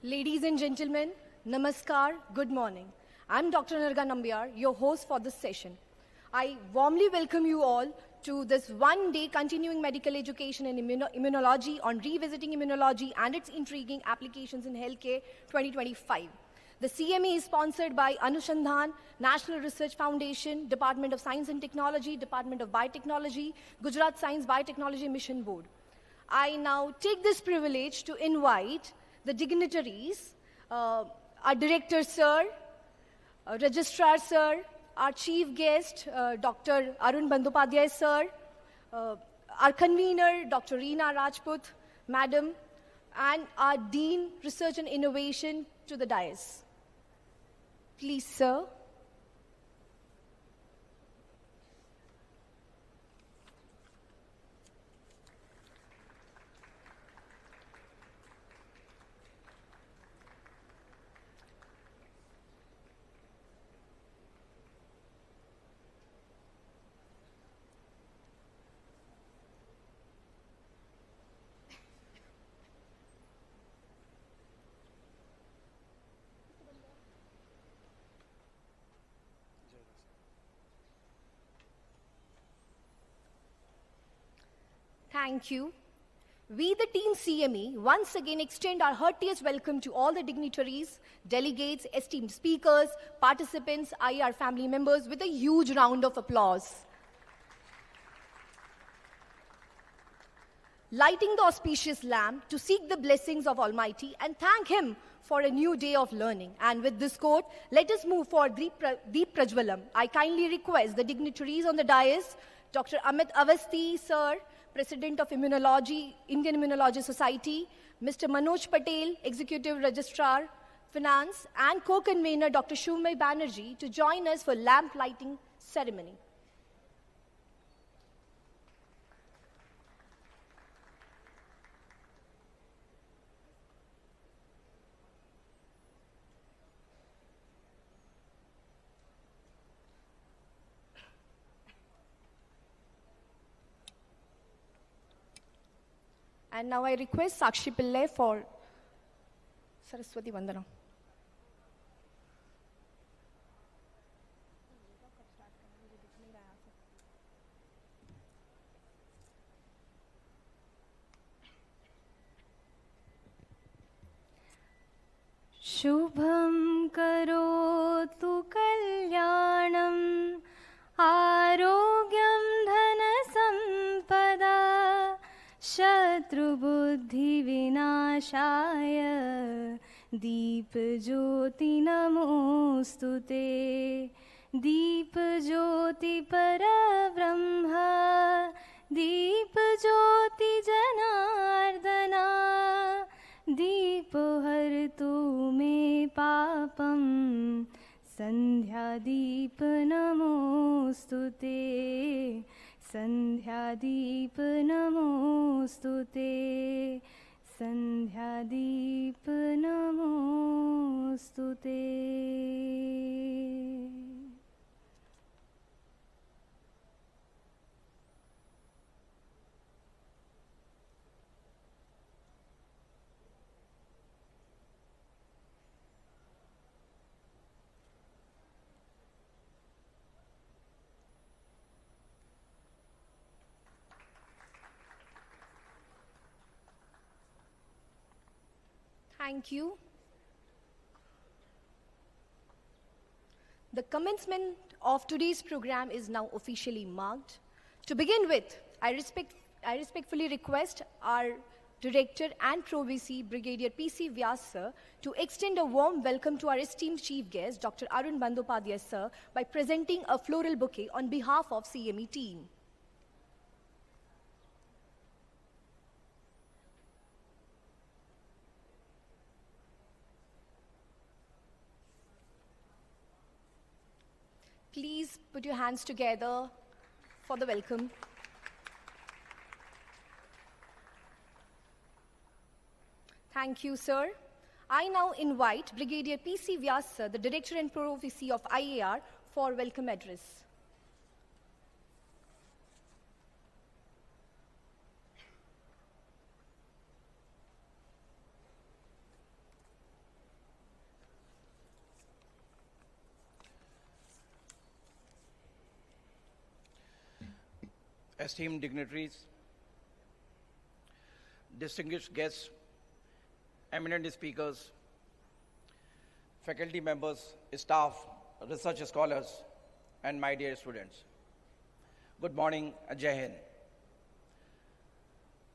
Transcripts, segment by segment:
Ladies and gentlemen, namaskar, good morning. I'm Dr. Narga Nambiar, your host for this session. I warmly welcome you all to this one-day continuing medical education in immunology on revisiting immunology and its intriguing applications in healthcare 2025. The CME is sponsored by Anushandhan, National Research Foundation, Department of Science and Technology, Department of Biotechnology, Gujarat Science Biotechnology Mission Board. I now take this privilege to invite the dignitaries, our Director Sir, Registrar Sir, our Chief Guest, Dr. Arun Bandyopadhyay Sir, our Convener, Dr. Reena Rajput, Madam, and our Dean, Research and Innovation to the dais. Please, sir. Thank you. We, the Team CME, once again extend our heartiest welcome to all the dignitaries, delegates, esteemed speakers, participants, IR family members with a huge round of applause. Lighting the auspicious lamp to seek the blessings of Almighty and thank Him for a new day of learning. And with this quote, let us move for Deep Prajwalam. I kindly request the dignitaries on the dais, Dr. Amit Avasthi, Sir, President of Immunology, Indian Immunology Society, Mr. Manoj Patel, Executive Registrar, Finance, and co-convener Dr. Shumay Banerjee to join us for lamp lighting ceremony. And now I request Sakshi Pillai for Saraswati Vandanam. Shubham karotu kalyanam arogyam dhana sampada Shatrubuddhi vinashaya Deep Jyoti namostute Deep Jyoti parabrahma Deep Jyoti janardana Deep hartu me papam Sandhya Deep namostute Sandhyadeep namostute Sandhyadeep namostute Thank you. The commencement of today's program is now officially marked. To begin with, I respectfully request our Director and Pro VC, Brigadier P.C. Vyas Sir, to extend a warm welcome to our esteemed Chief Guest, Dr. Arun Bandyopadhyay Sir, by presenting a floral bouquet on behalf of CME team. Please put your hands together for the welcome. Thank you, sir. I now invite Brigadier P.C. Vyas, sir, the Director and Pro VC of IAR, for welcome address. esteemed dignitaries, distinguished guests, eminent speakers, faculty members, staff, research scholars, and my dear students. Good morning, Jai Hind.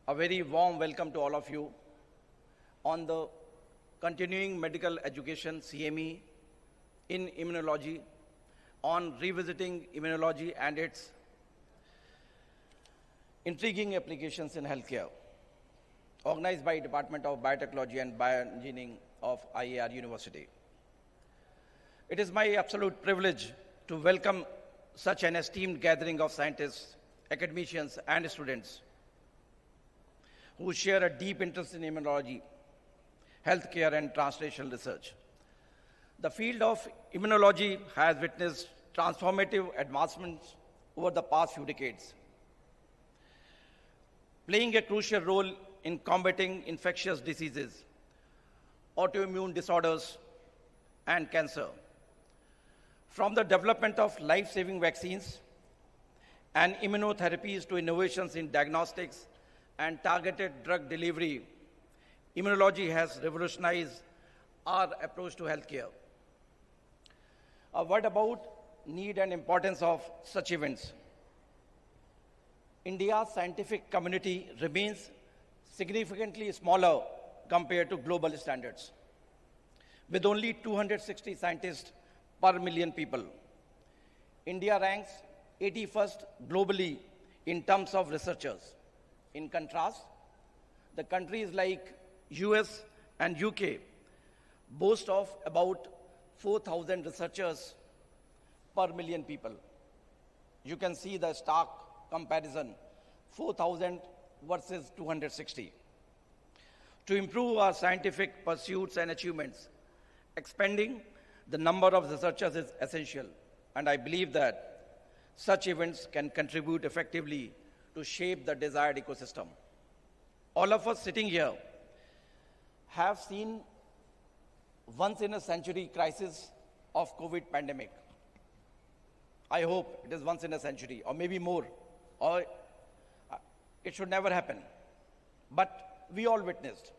A very warm welcome to all of you on the Continuing Medical Education CME in Immunology, on revisiting immunology and its intriguing applications in healthcare, organized by Department of Biotechnology and Bioengineering of IAR University. It is my absolute privilege to welcome such an esteemed gathering of scientists, academicians, and students who share a deep interest in immunology, healthcare, and translational research. The field of immunology has witnessed transformative advancements over the past few decades, playing a crucial role in combating infectious diseases, autoimmune disorders, and cancer. From the development of life-saving vaccines and immunotherapies to innovations in diagnostics and targeted drug delivery, immunology has revolutionized our approach to healthcare. A word about need and importance of such events. India's scientific community remains significantly smaller compared to global standards, with only 260 scientists per million people. India ranks 81st globally in terms of researchers. In contrast, the countries like US and UK boast of about 4,000 researchers per million people. You can see the stark comparison, 4,000 versus 260. To improve our scientific pursuits and achievements, expanding the number of researchers is essential, and I believe that such events can contribute effectively to shape the desired ecosystem. All of us sitting here have seen once-in-a-century crisis of COVID pandemic. I hope it is once in a century, or maybe more, or it should never happen. But we all witnessed.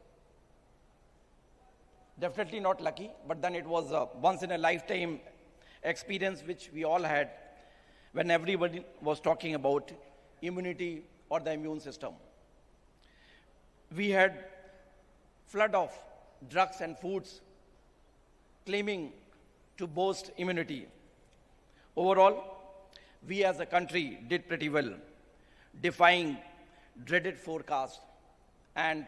Definitely not lucky, but then it was a once-in-a-lifetime experience which we all had when everybody was talking about immunity or the immune system. We had flood of drugs and foods claiming to boast immunity. Overall, we as a country did pretty well, defying dreaded forecasts and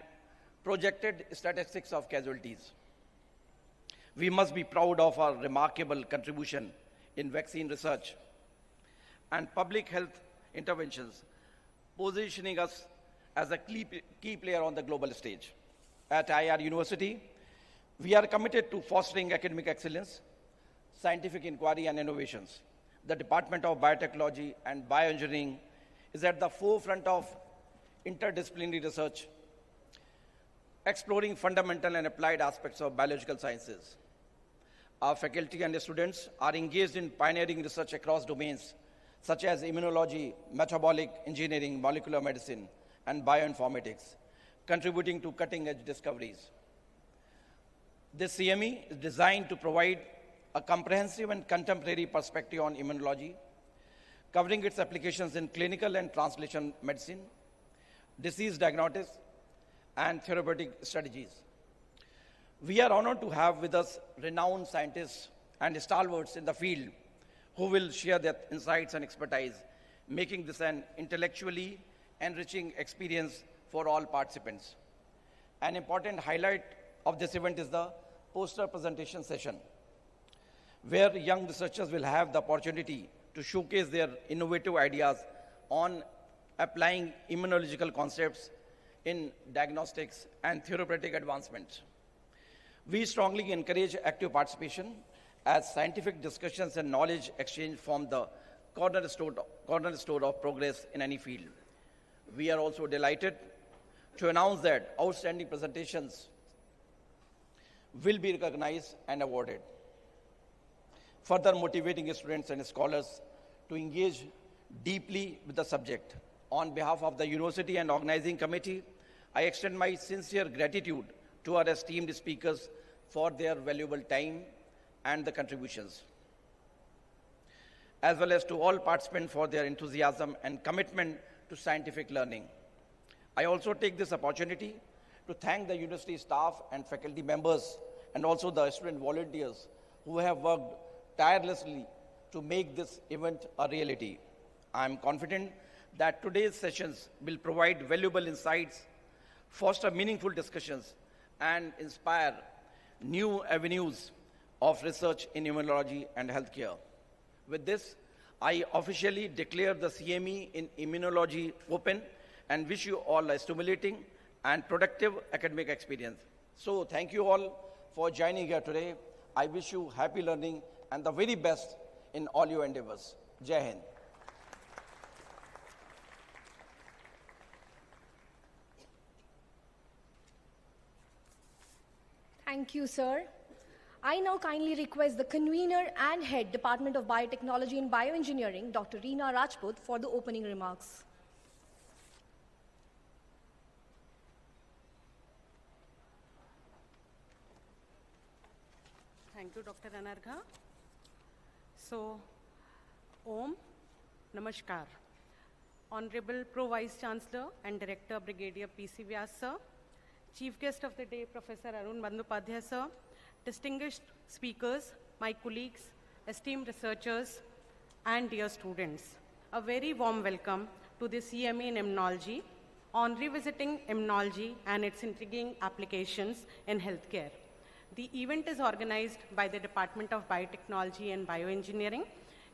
projected statistics of casualties. We must be proud of our remarkable contribution in vaccine research and public health interventions, positioning us as a key player on the global stage. At IR University, we are committed to fostering academic excellence, scientific inquiry, and innovations. The Department of Biotechnology and Bioengineering is at the forefront of interdisciplinary research, exploring fundamental and applied aspects of biological sciences. Our faculty and students are engaged in pioneering research across domains such as immunology, metabolic engineering, molecular medicine, and bioinformatics, contributing to cutting-edge discoveries. This CME is designed to provide a comprehensive and contemporary perspective on immunology, covering its applications in clinical and translation medicine, disease diagnostics, and therapeutic strategies. We are honored to have with us renowned scientists and stalwarts in the field who will share their insights and expertise, making this an intellectually enriching experience for all participants. An important highlight of this event is the poster presentation session, where young researchers will have the opportunity to showcase their innovative ideas on applying immunological concepts in diagnostics and therapeutic advancement. We strongly encourage active participation as scientific discussions and knowledge exchange form the cornerstone of progress in any field. We are also delighted to announce that outstanding presentations will be recognized and awarded, further motivating students and scholars to engage deeply with the subject on behalf of the university and organizing committee, I extend my sincere gratitude to our esteemed speakers for their valuable time and the contributions, as well as to all participants for their enthusiasm and commitment to scientific learning. I also take this opportunity to thank the university staff and faculty members and also the student volunteers who have worked tirelessly to make this event a reality. I am confident that today's sessions will provide valuable insights, foster meaningful discussions, and inspire new avenues of research in immunology and healthcare. With this, I officially declare the CME in Immunology open and wish you all a stimulating and productive academic experience. So thank you all for joining here today. I wish you happy learning and the very best in all your endeavors. Jai Hind. Thank you, sir. I now kindly request the convener and head Department of Biotechnology and Bioengineering, Dr. Reena Rajput, for the opening remarks. Thank you, Dr. Anargha. So, Om, Namaskar. Honorable Pro Vice Chancellor and Director Brigadier P.C. Vyas, sir. Chief Guest of the Day, Professor Arun Bandyopadhyay, sir. Distinguished speakers, my colleagues, esteemed researchers, and dear students. A very warm welcome to the CME in Immunology on revisiting immunology and its intriguing applications in healthcare. The event is organized by the Department of Biotechnology and Bioengineering,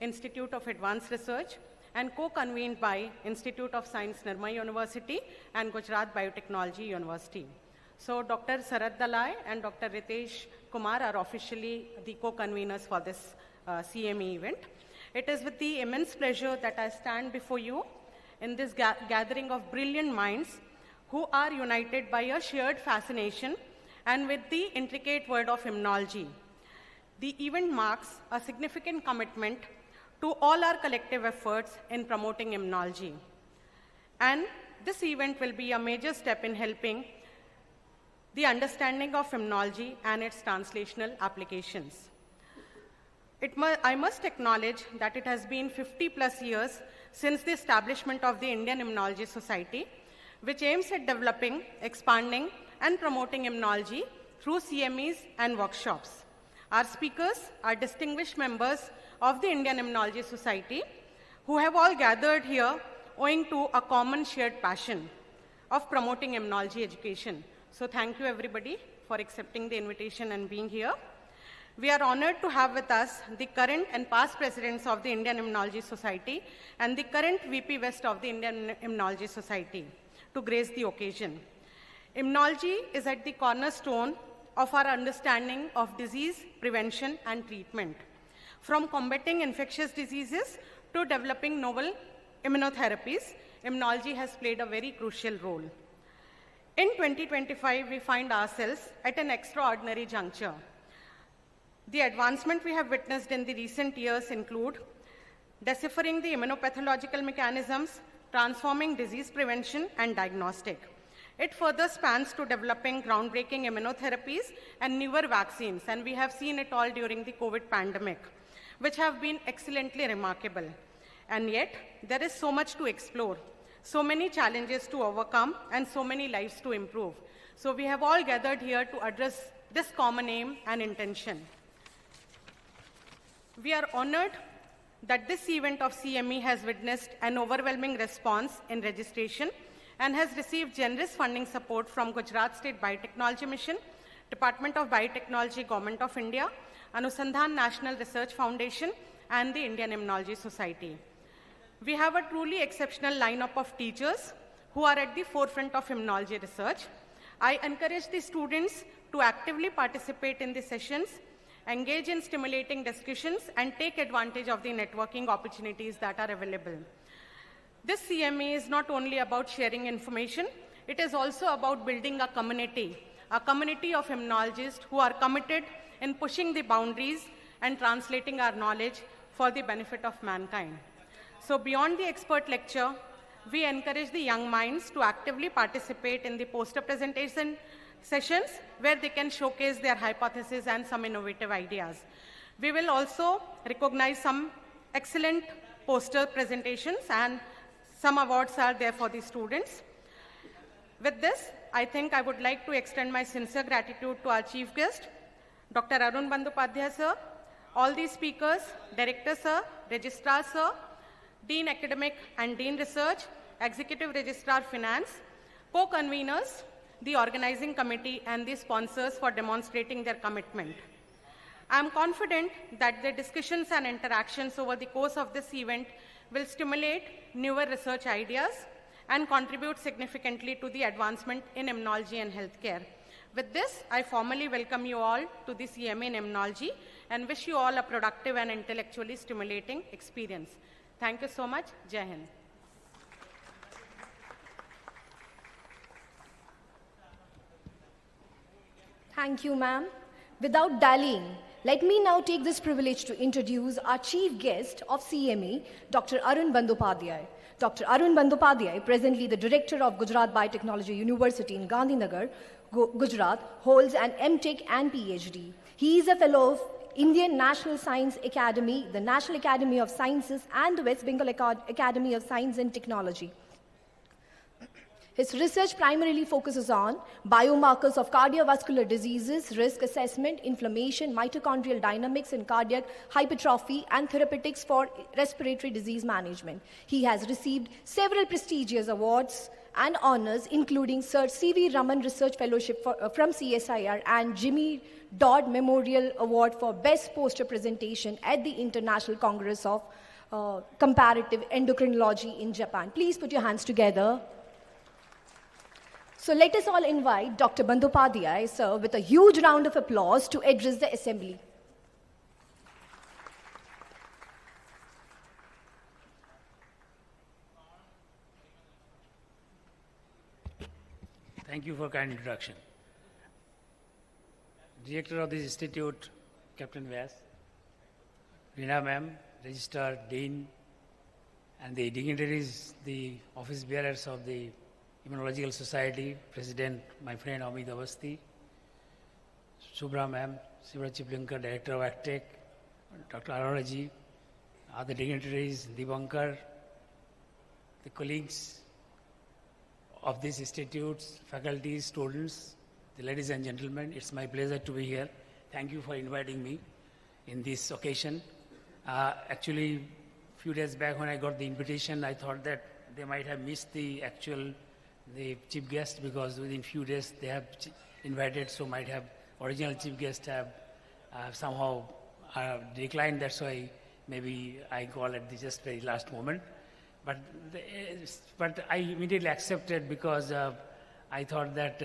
Institute of Advanced Research, and co-convened by Institute of Science, Nirma University, and Gujarat Biotechnology University. So Dr. Sarad Dalai and Dr. Ritesh Kumar are officially the co-conveners for this CME event. It is with the immense pleasure that I stand before you in this gathering of brilliant minds who are united by a shared fascination and with the intricate world of immunology. The event marks a significant commitment to all our collective efforts in promoting immunology. And this event will be a major step in helping the understanding of immunology and its translational applications. I must acknowledge that it has been 50+ years since the establishment of the Indian Immunology Society, which aims at developing, expanding, and promoting immunology through CMEs and workshops. Our speakers are distinguished members of the Indian Immunology Society who have all gathered here owing to a common shared passion of promoting immunology education. So thank you everybody for accepting the invitation and being here. We are honored to have with us the current and past presidents of the Indian Immunology Society and the current VP West of the Indian Immunology Society to grace the occasion. Immunology is at the cornerstone of our understanding of disease prevention and treatment. From combating infectious diseases to developing novel immunotherapies, immunology has played a very crucial role. In 2025, we find ourselves at an extraordinary juncture. The advancement we have witnessed in the recent years include deciphering the immunopathological mechanisms, transforming disease prevention and diagnostic. It further spans to developing groundbreaking immunotherapies and newer vaccines, and we have seen it all during the COVID pandemic, which have been excellently remarkable. And yet, there is so much to explore, so many challenges to overcome, and so many lives to improve. So we have all gathered here to address this common aim and intention. We are honored that this event of CME has witnessed an overwhelming response in registration and has received generous funding support from Gujarat State Biotechnology Mission, Department of Biotechnology, Government of India, Anusandhan National Research Foundation, and the Indian Immunology Society. We have a truly exceptional lineup of teachers who are at the forefront of immunology research. I encourage the students to actively participate in the sessions, engage in stimulating discussions, and take advantage of the networking opportunities that are available. This CME is not only about sharing information, it is also about building a community of immunologists who are committed in pushing the boundaries and translating our knowledge for the benefit of mankind. So beyond the expert lecture, we encourage the young minds to actively participate in the poster presentation sessions where they can showcase their hypotheses and some innovative ideas. We will also recognize some excellent poster presentations, and some awards are there for the students. With this, I think I would like to extend my sincere gratitude to our chief guest, Dr. Arun Bandyopadhyay sir, all the speakers, Director sir, Registrar sir, Dean Academic and Dean Research, Executive Registrar Finance, co-conveners, the organizing committee and the sponsors for demonstrating their commitment. I am confident that the discussions and interactions over the course of this event will stimulate newer research ideas and contribute significantly to the advancement in immunology and healthcare. With this, I formally welcome you all to the CMA in Immunology and wish you all a productive and intellectually stimulating experience. Thank you so much. Jai Hind. Thank you, ma'am. Without dallying, let me now take this privilege to introduce our chief guest of CMA, Dr. Arun Bandyopadhyay. Dr. Arun Bandyopadhyay, presently the director of Gujarat Biotechnology University in Gandhinagar, Gujarat, holds an MTech and PhD. He is a fellow of Indian National Science Academy, the National Academy of Sciences, and the West Bengal Academy of Science and Technology. His research primarily focuses on biomarkers of cardiovascular diseases, risk assessment, inflammation, mitochondrial dynamics in cardiac hypertrophy, and therapeutics for respiratory disease management. He has received several prestigious awards and honors, including Sir C.V. Raman Research Fellowship from CSIR and Jimmy Dodd Memorial Award for Best Poster Presentation at the International Congress of Comparative Endocrinology in Japan. Please put your hands together. So let us all invite Dr. Bandyopadhyay, sir, with a huge round of applause to address the assembly. Thank you for kind introduction. Director of this institute, Captain Vyas, Reena ma'am, Registrar, Dean, and the dignitaries, the office bearers of the Immunological Society, President, my friend Amit Avasti, Subra ma'am, Sivra Chiplinkar, Director of MTech, Dr. Arora, other dignitaries, Divankar, the colleagues of these institutes, faculties, students, the ladies and gentlemen, it's my pleasure to be here. Thank you for inviting me in this occasion. Actually, a few days back when I got the invitation, I thought that they might have missed the chief guest, because within few days they have invited, so might have original chief guest have somehow declined. That's why maybe I call at the just very last moment. But I immediately accepted, because I thought that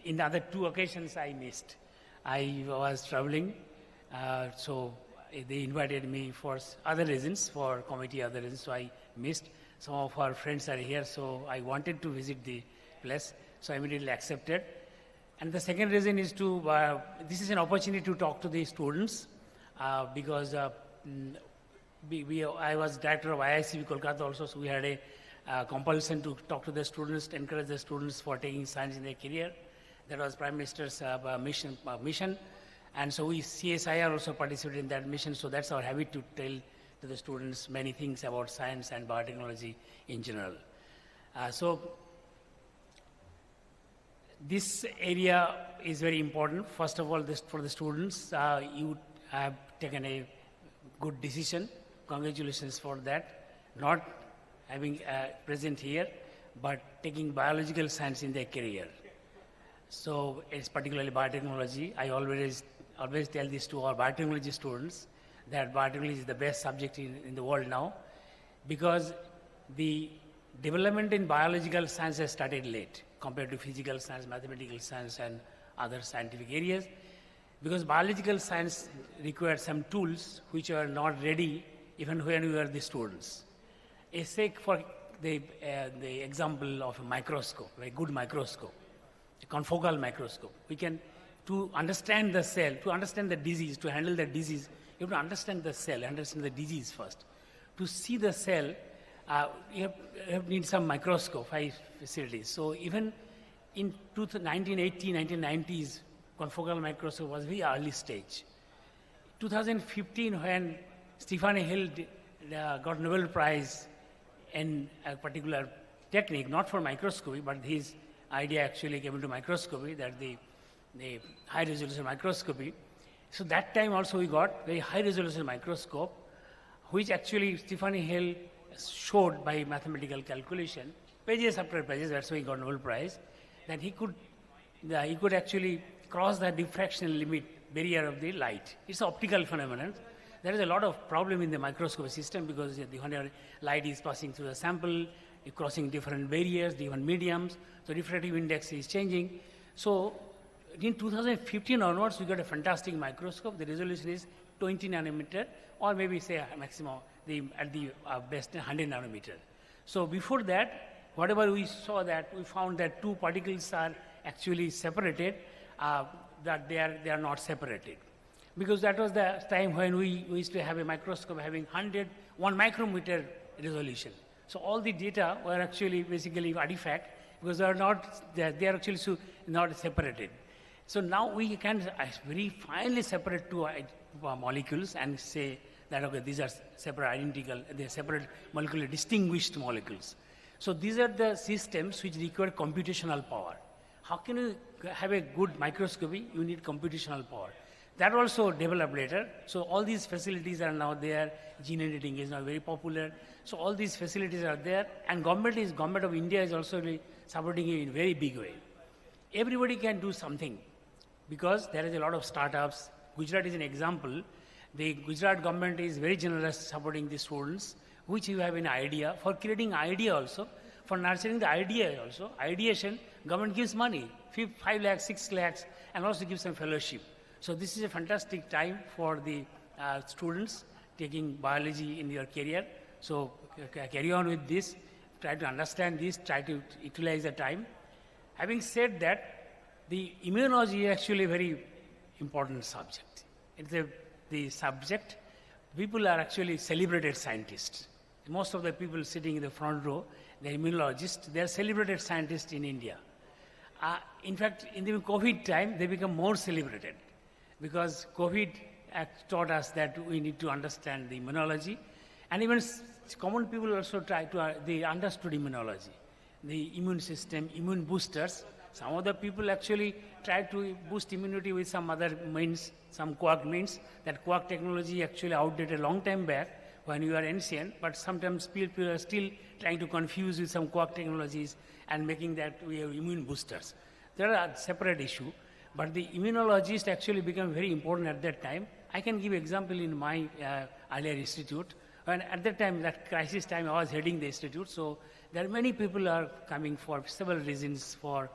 in the other two occasions I missed. I was traveling, so they invited me for other reasons, for committee other reasons, so I missed. Some of our friends are here, so I wanted to visit the place, so I immediately accepted. And the second reason is this is an opportunity to talk to the students, because I was director of IICB Kolkata also, so we had a compulsion to talk to the students, to encourage the students for taking science in their career. That was Prime Minister's mission, and so we CSIR also participated in that mission, so that's our habit to tell to the students many things about science and biotechnology in general. So this area is very important. First of all, for the students, you have taken a good decision. Congratulations for that. Not having present here, but taking biological science in their career. So it's particularly biotechnology. I always tell this to our biotechnology students, that biotechnology is the best subject in the world now, because the development in biological science has started late compared to physical science, mathematical science, and other scientific areas, because biological science requires some tools which are not ready even when we were the students. Take for the example of a microscope, a good microscope, a confocal microscope. We can, to understand the cell, to understand the disease, to handle the disease, you have to understand the cell, understand the disease first. To see the cell, you have need some microscope, facilities. So even in 1980, 1990s, confocal microscope was very early stage. 2015, when Stephen Hill got Nobel Prize in a particular technique, not for microscopy, but his idea actually came into microscopy, that the high resolution microscopy. So that time also we got very high resolution microscope, which actually Stephen Hill showed by mathematical calculation, pages after pages, that's why he got Nobel Prize, that he could actually cross the diffraction limit barrier of the light. It's an optical phenomenon. There is a lot of problem in the microscope system because when light is passing through the sample, crossing different barriers, different mediums, so refractive index is changing. So in 2015 onwards, we got a fantastic microscope. The resolution is 20 nanometer, or maybe say maximum at the best 100 nanometer. So before that, whatever we saw, that we found that two particles are actually separated, that they are not separated. Because that was the time when we used to have a microscope having 1 micrometer resolution. So all the data were actually basically artifact because they are actually not separated. So now we can very finely separate two molecules and say that, okay, these are separate identical, they are separate molecularly distinguished molecules. So these are the systems which require computational power. How can you have a good microscopy? You need computational power. That also developed later. So all these facilities are now there. Gene editing is now very popular. So all these facilities are there, and government of India is also really supporting it in a very big way. Everybody can do something because there is a lot of startups. Gujarat is an example. The Gujarat government is very generous supporting the students, which you have an idea, for creating idea also, for nurturing the idea also. Ideation, government gives money, 5 lakhs, 6 lakhs, and also gives some fellowship. So this is a fantastic time for the students taking biology in your career. So carry on with this, try to understand this, try to utilize the time. Having said that, the immunology is actually a very important subject. It's the subject, people are actually celebrated scientists. Most of the people sitting in the front row, they're immunologists, they're celebrated scientists in India. In fact, in the COVID time, they become more celebrated because COVID taught us that we need to understand the immunology, and even common people also they understood immunology, the immune system, immune boosters. Some of the people actually try to boost immunity with some other means, some quark means. That quark technology actually outdated a long time back when you are ancient, but sometimes people are still trying to confuse with some quark technologies and making that we have immune boosters. There are a separate issue, but the immunologist actually became very important at that time. I can give example in my earlier institute. When at that time, that crisis time, I was heading the institute, so there are many people are coming for several reasons, for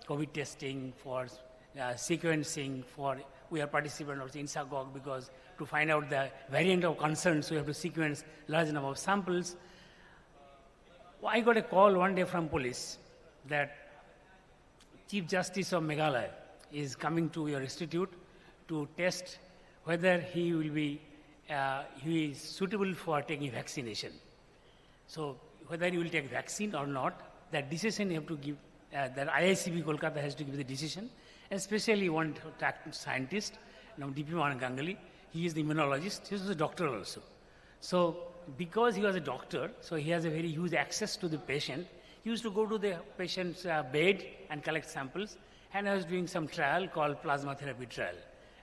COVID testing, for sequencing, we are participants of INSACOG because to find out the variant of concern, so we have to sequence large number of samples. I got a call one day from police that Chief Justice of Meghalaya is coming to your institute to test whether he is suitable for taking vaccination. So whether you will take vaccine or not, that decision you have to give, that IICB Kolkata has to give the decision, especially one scientist, D.P. Mohan Ganguly. He is the immunologist, he was a doctor also. So because he was a doctor, so he has a very huge access to the patient. He used to go to the patient's bed and collect samples, and I was doing some trial called plasma therapy trial.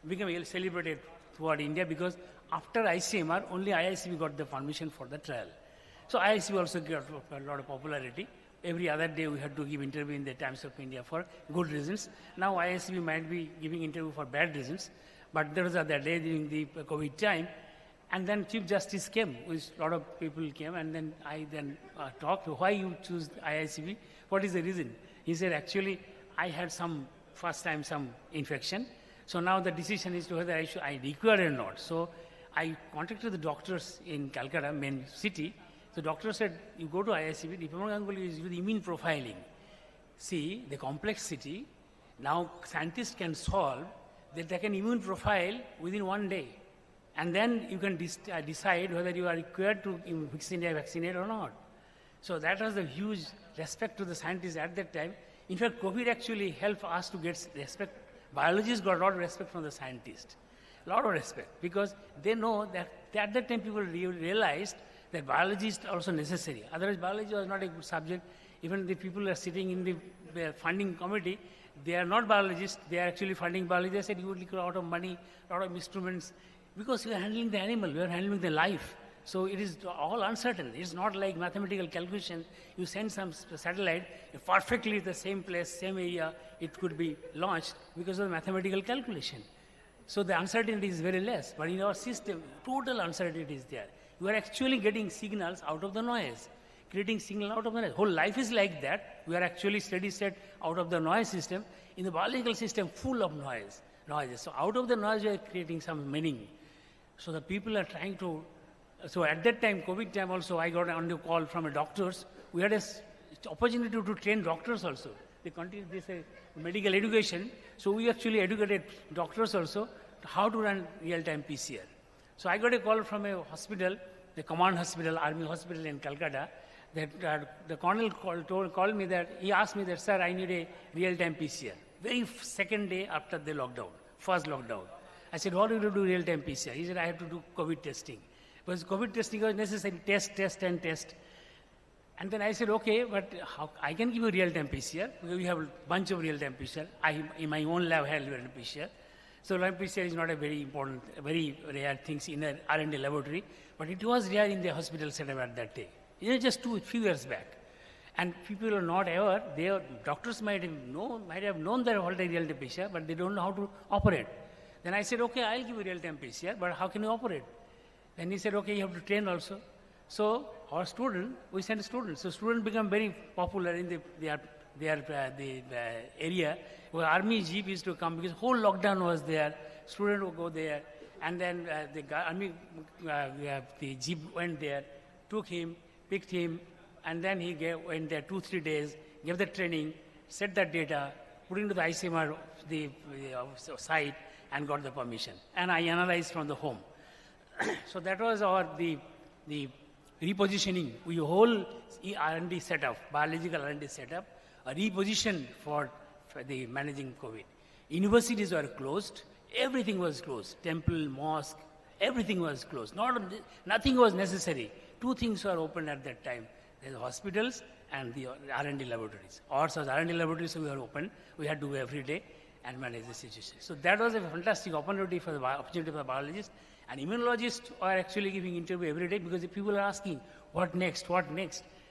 It became celebrated throughout India because after ICMR, only IICB got the permission for the trial. So IICB also got a lot of popularity. Every other day we had to give interview in the Times of India for good reasons. Now IICB might be giving interview for bad reasons, but there was the day during the COVID time, and then Chief Justice came, which a lot of people came, and then I talked, why you choose IICB, what is the reason? He said, actually, I had first time some infection, so now the decision is to whether I require or not. So I contacted the doctors in Calcutta, main city. The doctor said, you go to IICB, D.P. Mohan Ganguly is with immune profiling. See, the complexity, now scientists can solve that they can immune profile within one day. And then you can decide whether you are required to vaccinate or not. So that was a huge respect to the scientists at that time. In fact, COVID actually helped us to get respect. Biologists got a lot of respect from the scientists. A lot of respect, because they know that at that time people realized that biology is also necessary. Otherwise, biology was not a good subject. Even the people who are sitting in the funding committee, they are not biologists, they are actually funding biology. They said you would require a lot of money, a lot of instruments, because you are handling the animal, you are handling the life. So it is all uncertain. It's not like mathematical calculation. You send some satellite, perfectly the same place, same area, it could be launched because of mathematical calculation. So the uncertainty is very less. But in our system, total uncertainty is there. You are actually getting signals out of the noise, creating signal out of the noise. Whole life is like that. We are actually steady state out of the noise system. In the biological system, full of noises. So out of the noise, we are creating some meaning. So the people are trying to. So at that time, COVID time also, I got on the call from a doctors. We had an opportunity to train doctors also. They continue this medical education. So we actually educated doctors also how to run real-time PCR. So I got a call from a hospital, the command hospital, army hospital in Calcutta, that the colonel called me that, he asked me that, sir, I need a real-time PCR. Very second day after the lockdown, first lockdown. I said, what do you do real-time PCR? He said, I have to do COVID testing. Because COVID testing was necessary, test. And then I said, okay, but how, I can give you real-time PCR, because we have a bunch of real-time PCR. In my own lab, I have real-time PCR. So real-time PCR is not a very important, very rare thing in an R&D laboratory, but it was rare in the hospital setup at that day. It was just few years back. And people are not aware, doctors might have known that what is real-time PCR, but they don't know how to operate. Then I said, okay, I'll give you real-time PCR, but how can you operate? Then he said, okay, you have to train also. So our student, we sent students. So students become very popular in the area where army jeep used to come, because whole lockdown was there. Student would go there, and then the army, the jeep went there, took him, picked him, and then he went there 2-3 days, gave the training, set that data, put into the ICMR the site, and got the permission. And I analyzed from the home. So that was the repositioning. We whole R&D setup, biological R&D setup, a reposition for the managing COVID. Universities were closed. Everything was closed. Temple, mosque, everything was closed. Nothing was necessary. Two things were open at that time. The hospitals and the R&D laboratories. Ours was R&D laboratories, so we were open. We had to go every day and manage the situation. So that was a fantastic opportunity for the biologists. And immunologists are actually giving interview every day, because the people are asking, what next?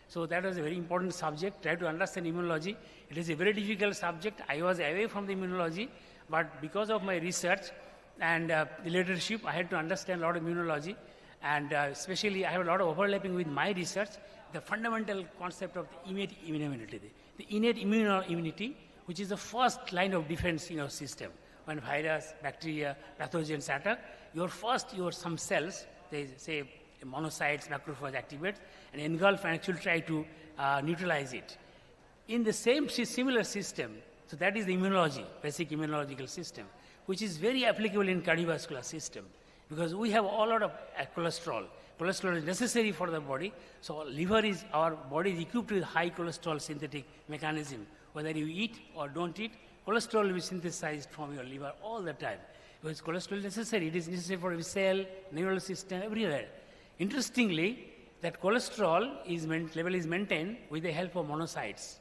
So that was a very important subject. Try to understand immunology. It is a very difficult subject. I was away from the immunology, but because of my research and the leadership, I had to understand a lot of immunology. And especially, I have a lot of overlapping with my research, the fundamental concept of the innate immunity. The innate immunity, which is the first line of defense in our system. When virus, bacteria, pathogens attack, some cells, they say monocytes, macrophages activate and engulf and actually try to neutralize it. In the similar system, so that is the immunology, basic immunological system, which is very applicable in cardiovascular system, because we have a lot of cholesterol. Cholesterol is necessary for the body, so our body is equipped with high cholesterol synthetic mechanism. Whether you eat or don't eat, cholesterol will be synthesized from your liver all the time. Because cholesterol is necessary. It is necessary for every cell, neural system, everywhere. Interestingly, that cholesterol level is maintained with the help of monocytes.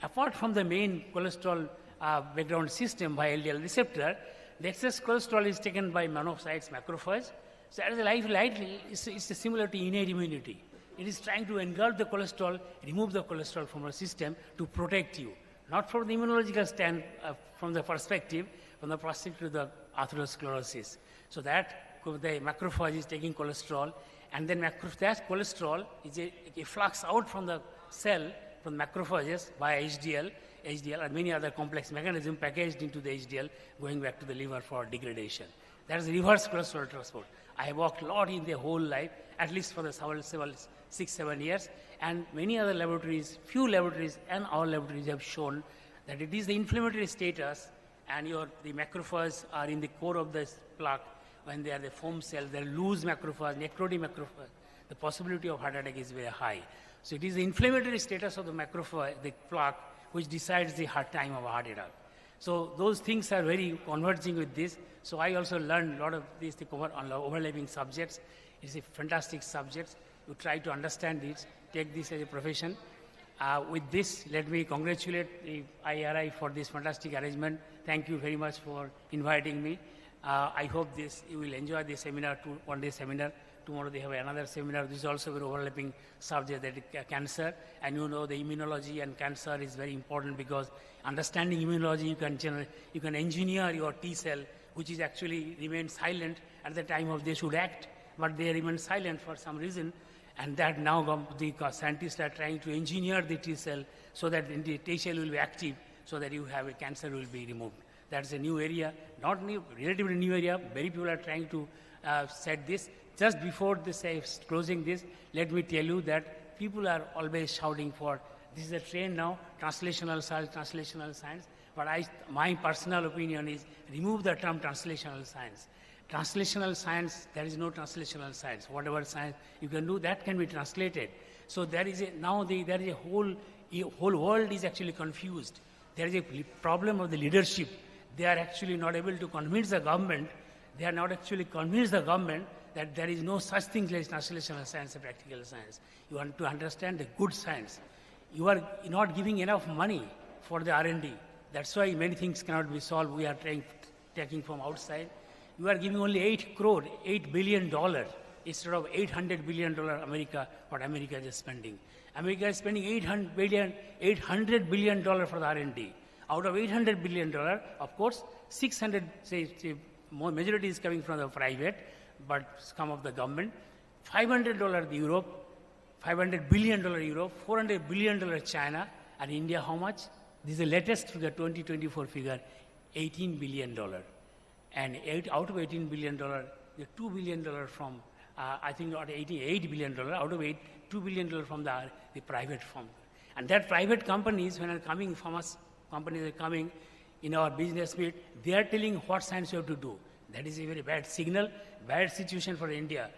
Apart from the main cholesterol background system by LDL receptor, the excess cholesterol is taken by monocytes, macrophages. So as a it's similar to innate immunity. It is trying to engulf the cholesterol, remove the cholesterol from our system to protect you. Not from the immunological from the perspective of the atherosclerosis. So that the macrophage is taking cholesterol, and then that cholesterol is a flux out from the cell, from macrophages by HDL and many other complex mechanisms packaged into the HDL, going back to the liver for degradation. That is reverse cholesterol transport. I have worked a lot in the whole life, at least for the 6-7 years, and many other laboratories, few laboratories and our laboratories have shown that it is the inflammatory status, and the macrophages are in the core of the plaque. When they are the foam cells, they are loose macrophages, necrotic macrophages. the possibility of heart attack is very high. So it is the inflammatory status of the macrophage, the plaque, which decides the time of a heart attack. So those things are very converging with this. So I also learned a lot of these on overlapping subjects. It's a fantastic subject. You try to understand it, take this as a profession. With this, let me congratulate the IRI for this fantastic arrangement. Thank you very much for inviting me. I hope you will enjoy this seminar, one-day seminar. Tomorrow they have another seminar. This is also very overlapping subject, that is cancer. And you know the immunology and cancer is very important, because understanding immunology, you can engineer your T cell, which is actually remain silent at the time of they should act, but they remain silent for some reason. And that now the scientists are trying to engineer the T cell so that the T cell will be active, so that you have a cancer will be removed. That's a new area, not new, relatively new area. Very people are trying to set this. Just before this, closing this, let me tell you that people are always shouting for, this is a trend now, translational science. But my personal opinion is, remove the term translational science. Translational science, there is no translational science. Whatever science you can do, that can be translated. So there is a whole world is actually confused. There is a problem of the leadership. They are actually not able to convince the government. They are not actually convinced the government that there is no such thing as translational science and practical science. You want to understand the good science. You are not giving enough money for the R&D. That's why many things cannot be solved. We are taking from outside. You are giving only $8 billion instead of $800 billion what America is spending. America is spending $800 billion for the R&D. Out of $800 billion, of course, 600, more majority is coming from the private, but some of the government. $500 Europe, $500 billion Europe, $400 billion China, and India how much? This is the latest figure, 2024 figure, $18 billion. And out of $18 billion, the $2 billion from, I think, $88 billion, out of $2 billion from the private firm. And that private companies, when are coming from us, companies are coming in our business meet, they are telling what science you have to do. That is a very bad signal, bad situation for India.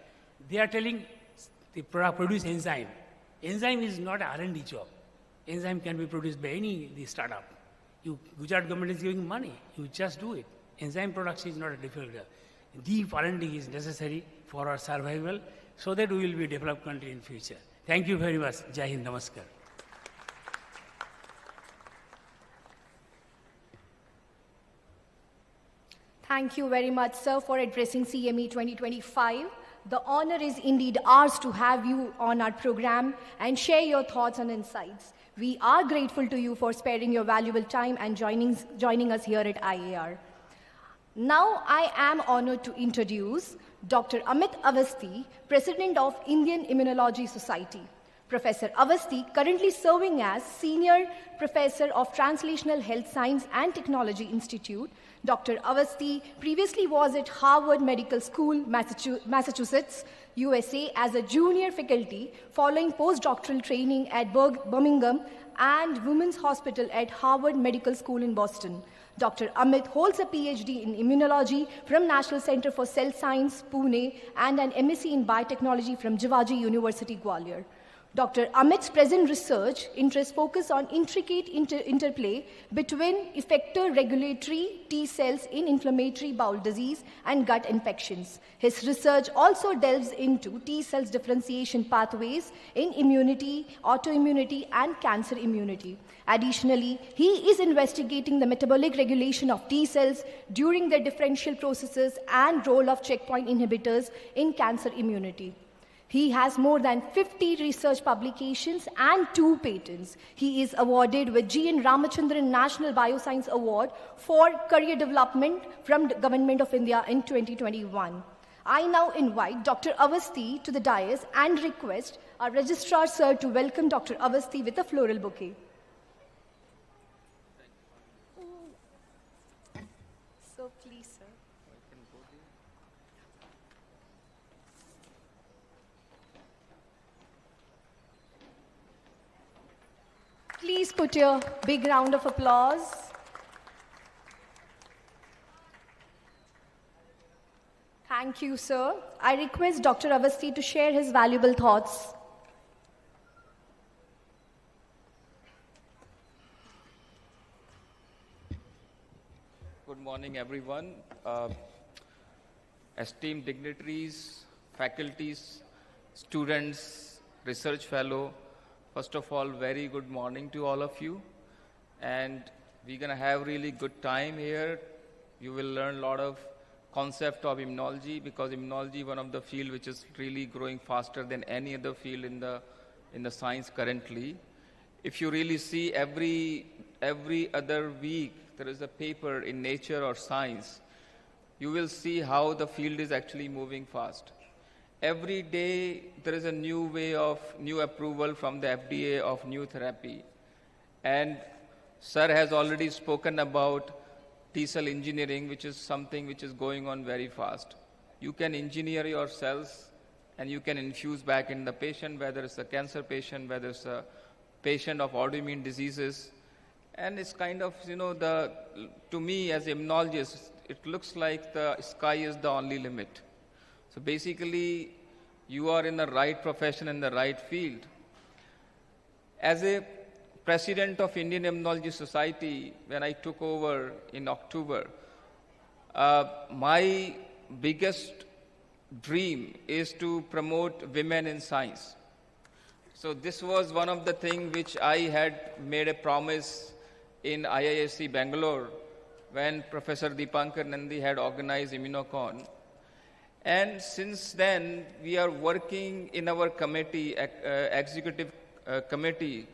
They are telling the produce enzyme. Enzyme is not an R&D job. Enzyme can be produced by the startup. Gujarat government is giving money. You just do it. Enzyme production is not a difficult job. Deep R&D is necessary for our survival, so that we will be a developed country in future. Thank you very much. Jai Hind, Namaskar. Thank you very much, sir, for addressing CME 2025. The honor is indeed ours to have you on our program and share your thoughts and insights. We are grateful to you for sparing your valuable time and joining us here at IAR. Now I am honored to introduce Dr. Amit Awasthi, President of Indian Immunology Society. Professor Awasthi, currently serving as Senior Professor of Translational Health Science and Technology Institute. Dr. Awasthi previously was at Harvard Medical School, Massachusetts, USA as a junior faculty, following postdoctoral training at Birmingham and Women's Hospital at Harvard Medical School in Boston. Dr. Amit holds a PhD in Immunology from National Center for Cell Science, Pune, and an MSc in Biotechnology from Jivaji University, Gwalior. Dr. Amit's present research interests focus on intricate interplay between effector regulatory T cells in inflammatory bowel disease and gut infections. His research also delves into T cells differentiation pathways in immunity, autoimmunity, and cancer immunity. Additionally, he is investigating the metabolic regulation of T cells during their differential processes and role of checkpoint inhibitors in cancer immunity. He has more than 50 research publications and 2 patents. He is awarded with G.N. Ramachandran National Bioscience Award for Career Development from the Government of India in 2021. I now invite Dr. Awasthi to the dais and request our Registrar Sir to welcome Dr. Awasthi with a floral bouquet. So please, sir. Please put your big round of applause. Thank Thank you, sir. I request Dr. Avasti to share his valuable thoughts. Good morning, everyone. Esteemed dignitaries, faculties, students, research fellow, first of all, very good morning to all of you. And we're going to have really good time here. You will learn a lot of concept of immunology, because immunology is one of the field which is really growing faster than any other field in the science currently. If you really see every other week there is a paper in Nature or Science, you will see how the field is actually moving fast. Every day there is a new approval from the FDA of new therapy. And sir has already spoken about T-cell engineering, which is something which is going on very fast. You can engineer your cells and you can infuse back in the patient, whether it's a cancer patient, whether it's a patient of autoimmune diseases. And it's kind of, to me as immunologist, it looks like the sky is the only limit. So basically, you are in the right profession in the right field. As a president of Indian Immunology Society, when I took over in October, my biggest dream is to promote women in science. So this was one of the things which I had made a promise in IISc Bangalore when Professor Deepankar Nandi had organized Immunocon. And since then, we are working in our committee, executive committee,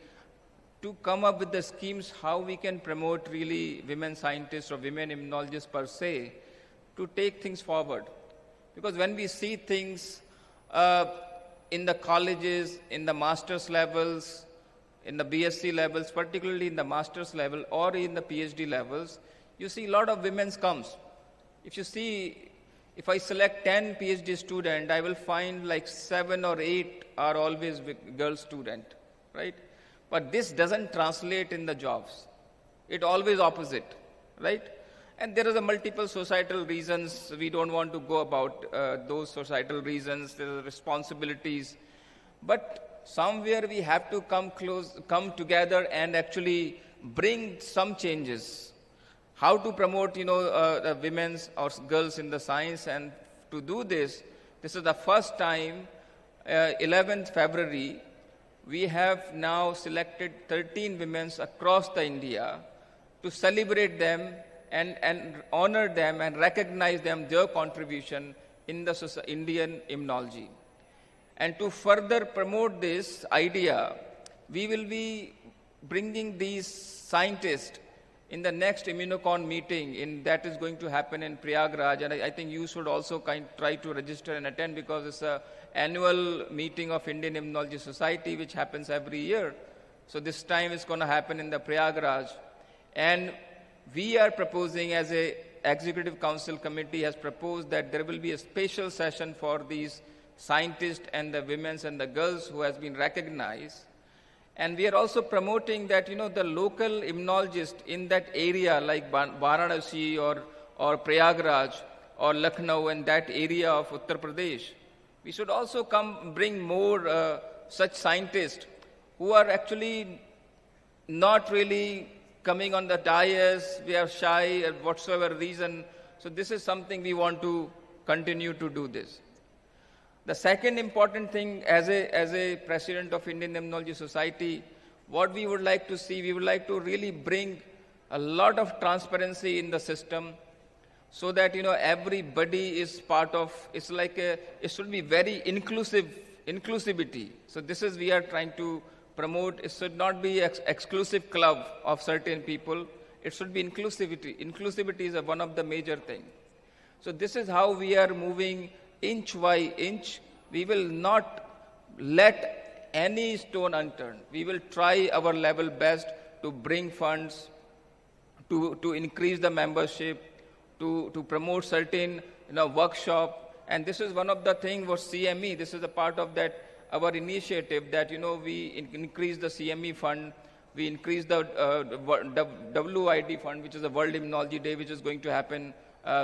to come up with the schemes how we can promote really women scientists or women immunologists per se to take things forward. Because when we see things in the colleges, in the master's levels, in the BSc levels, particularly in the master's level or in the PhD levels, you see a lot of women's comes. If I select 10 PhD students, I will find like 7 or 8 are always girl student, right? But this doesn't translate in the jobs. It always opposite, right? And there are the multiple societal reasons. We don't want to go about those societal reasons. There are responsibilities. But somewhere we have to come together and actually bring some changes. How to promote, the women's or girls in the science, and to do this is the first time, 11th February, we have now selected 13 women across the India to celebrate them and honor them and recognize them, their contribution in the Indian immunology. And to further promote this idea, we will be bringing these scientists in the next Immunocon meeting that is going to happen in Prayagraj, and I think you should also try to register and attend, because it's an annual meeting of Indian Immunology Society which happens every year. So this time it's going to happen in the Prayagraj. And we are proposing, as a Executive Council Committee has proposed, that there will be a special session for these scientists and the women and the girls who has been recognized. And we are also promoting that, the local immunologist in that area, like Varanasi or Prayagraj or Lucknow and that area of Uttar Pradesh, we should also bring more such scientists who are actually not really coming on the dais, we are shy or whatsoever reason. So this is something we want to continue to do this. The second important thing, as a president of Indian Immunology Society, what we would like to see, we would like to really bring a lot of transparency in the system, so that everybody is part of. It's like it should be very inclusivity. So this is we are trying to promote. It should not be exclusive club of certain people. It should be inclusivity. Inclusivity is one of the major things. So this is how we are moving. Inch by inch, we will not let any stone unturned. We will try our level best to bring funds, to increase the membership, to promote certain workshop. And this is one of the things for CME. This is a part of that our initiative that we increase the CME fund, we increase the WID fund, which is the World Immunology Day, which is going to happen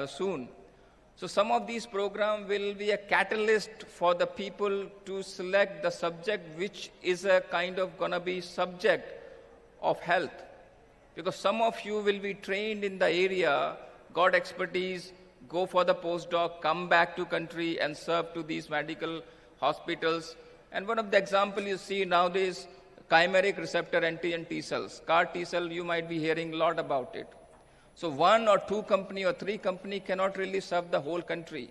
soon. So some of these programs will be a catalyst for the people to select the subject which is a kind of gonna be subject of health. Because some of you will be trained in the area, got expertise, go for the postdoc, come back to country and serve to these medical hospitals. And one of the examples you see nowadays, chimeric receptor antigen T cells. CAR T cell, you might be hearing a lot about it. So one or two company or three company cannot really serve the whole country,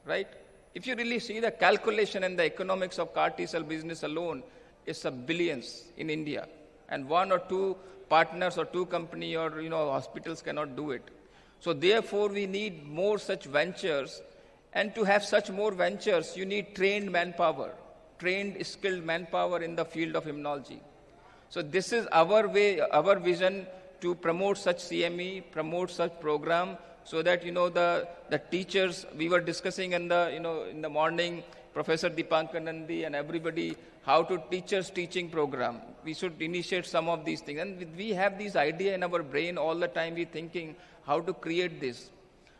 right? If you really see the calculation and the economics of CAR T cell business alone, it's a billions in India. And one or two partners or two company or hospitals cannot do it. So therefore we need more such ventures, and to have such more ventures, you need trained manpower, trained skilled manpower in the field of immunology. So this is our way, our vision to promote such CME, promote such program, so that the teachers, we were discussing in the morning, Professor Dipankar Nandi and everybody, how to teachers teaching program. We should initiate some of these things. And we have this idea in our brain all the time, we're thinking how to create this.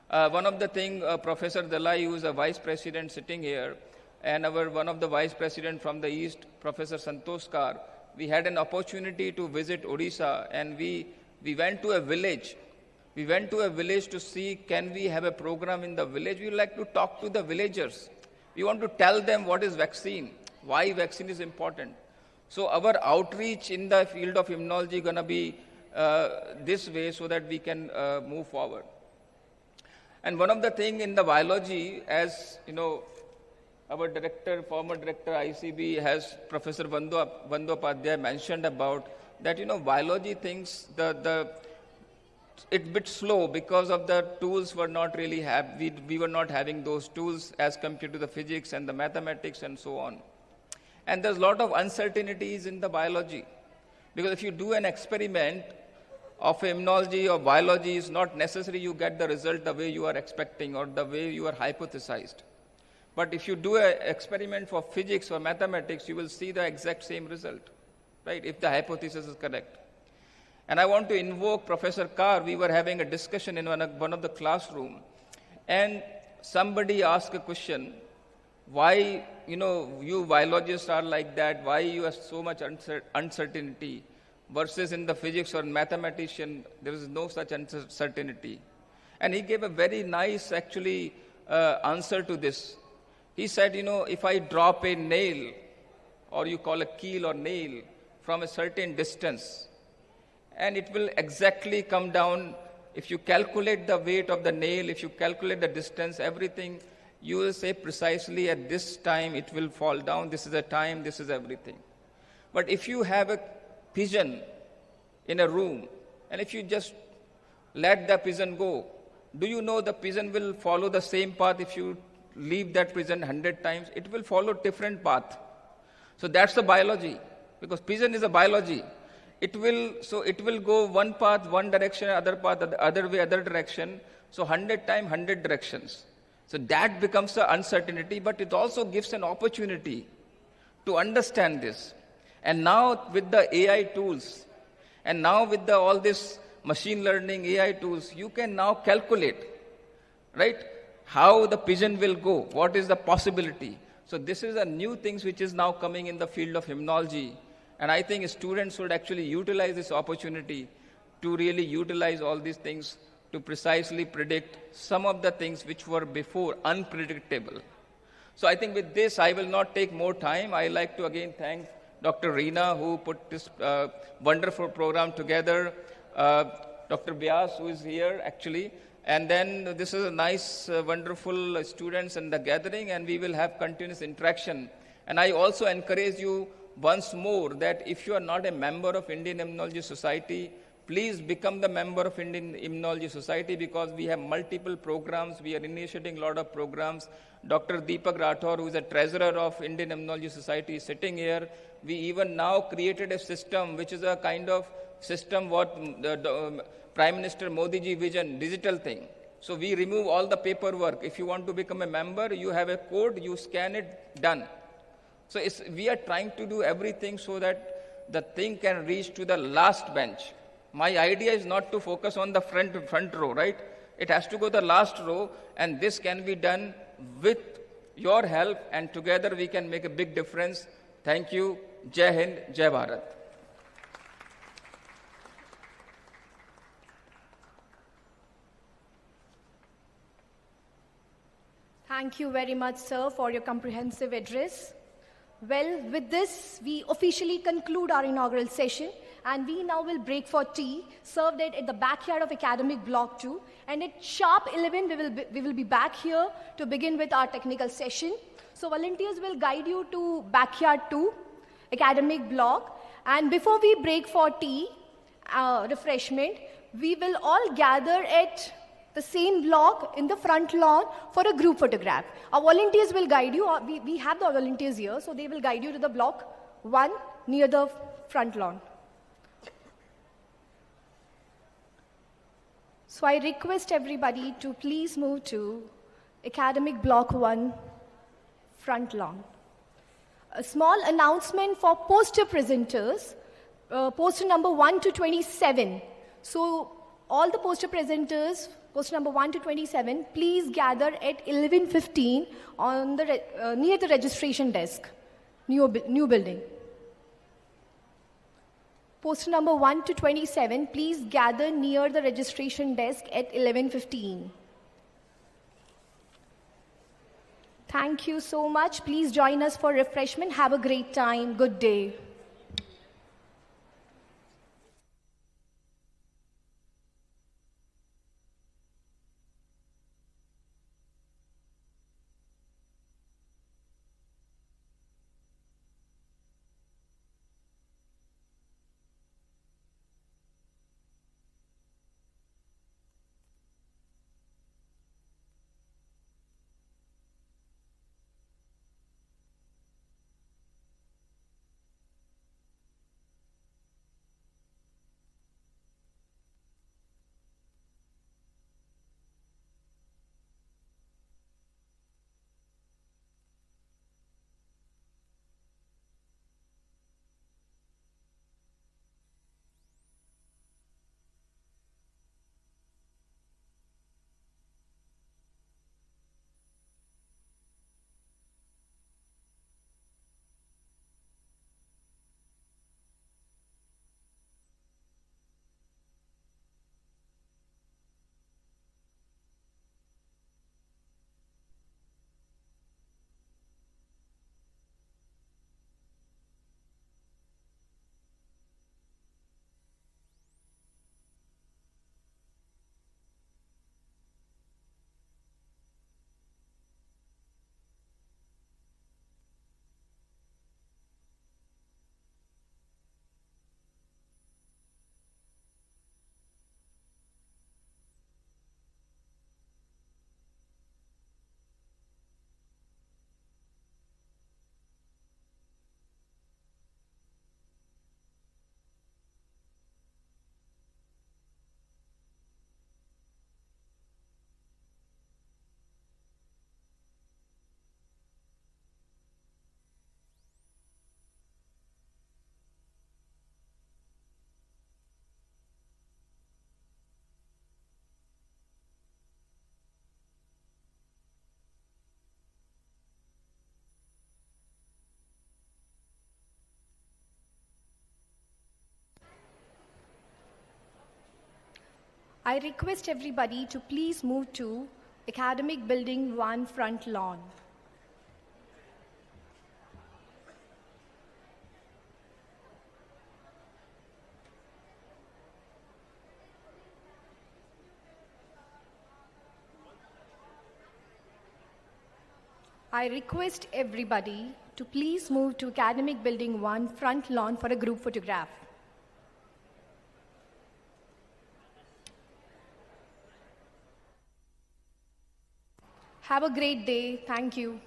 One of the things, Professor Dalai, who is a vice president sitting here, and one of the vice president from the East, Professor Santosh Kar, we had an opportunity to visit Odisha, and we went to a village. We went to a village to see, can we have a program in the village? We would like to talk to the villagers. We want to tell them what is vaccine, why vaccine is important. So our outreach in the field of immunology is going to be this way, so that we can move forward. And one of the things in the biology, as our director, former director ICB, has Professor Bandyopadhyay mentioned about that, biology things, it's a bit slow because of the tools were not really we were not having those tools as compared to the physics and the mathematics and so on. And there's a lot of uncertainties in the biology. Because if you do an experiment of immunology or biology, it's not necessary you get the result the way you are expecting or the way you are hypothesized. But if you do an experiment for physics or mathematics, you will see the exact same result, right, if the hypothesis is correct. And I want to invoke Professor Kar. We were having a discussion in one of the classroom, and somebody asked a question, why, you biologists are like that, why you have so much uncertainty, versus in the physics or mathematician, there is no such uncertainty. And he gave a very nice, actually, answer to this. He said, if I drop a nail, or you call a keel or nail, from a certain distance, and it will exactly come down, if you calculate the weight of the nail, if you calculate the distance, everything, you will say precisely at this time it will fall down, this is the time, this is everything. But if you have a pigeon in a room, and if you just let the pigeon go, do you know the pigeon will follow the same path if you leave that pigeon 100 times? It will follow different path. So that's the biology, because pigeon is a biology. It will go one path, one direction, other path, other way, other direction. So 100 times, 100 directions. So that becomes the uncertainty, but it also gives an opportunity to understand this. And now with the AI tools, and now with all this machine learning AI tools, you can now calculate, right, how the pigeon will go, what is the possibility. So this is a new thing which is now coming in the field of immunology. And I think students should actually utilize this opportunity to really utilize all these things to precisely predict some of the things which were before unpredictable. So I think with this, I will not take more time. I like to again thank Dr. Reena, who put this wonderful program together, Dr. Vyas, who is here actually, and then this is a nice, wonderful students in the gathering, and we will have continuous interaction. And I also encourage you once more that if you are not a member of Indian Immunology Society, please become the member of Indian Immunology Society, because we have multiple programs. We are initiating a lot of programs. Dr. Deepak Rathore, who is a treasurer of Indian Immunology Society, is sitting here. We even now created a system which is a kind of system what the Prime Minister Modi ji vision, digital thing. So we remove all the paperwork. If you want to become a member, you have a code, you scan it, done. So we are trying to do everything so that the thing can reach to the last bench. My idea is not to focus on the front row, right? It has to go the last row, and this can be done with your help, and together we can make a big difference. Thank you. Jai Hind, Jai Bharat. Thank you very much, sir, for your comprehensive address. Well, with this, we officially conclude our inaugural session, and we now will break for tea, served at the backyard of Academic Block 2. And at sharp 11, we will be back here to begin with our technical session. So volunteers will guide you to backyard 2, Academic Block. And before we break for tea, refreshment, we will all gather at the same block in the front lawn for a group photograph. Our volunteers will guide you. We have the volunteers here, so they will guide you to the block 1 near the front lawn. So I request everybody to please move to Academic Block 1 front lawn. A small announcement for poster presenters, poster number 1 to 27. So all the poster presenters, poster number 1 to 27, please gather at 11:15 on the near the registration desk, new building. Poster number 1 to 27, please gather near the registration desk at 11:15. Thank you so much. Please join us for refreshment. Have a great time. Good day. I request everybody to please move to Academic Building 1 front lawn. I request everybody to please move to Academic Building 1 front lawn for a group photograph. Have a great day. Thank you.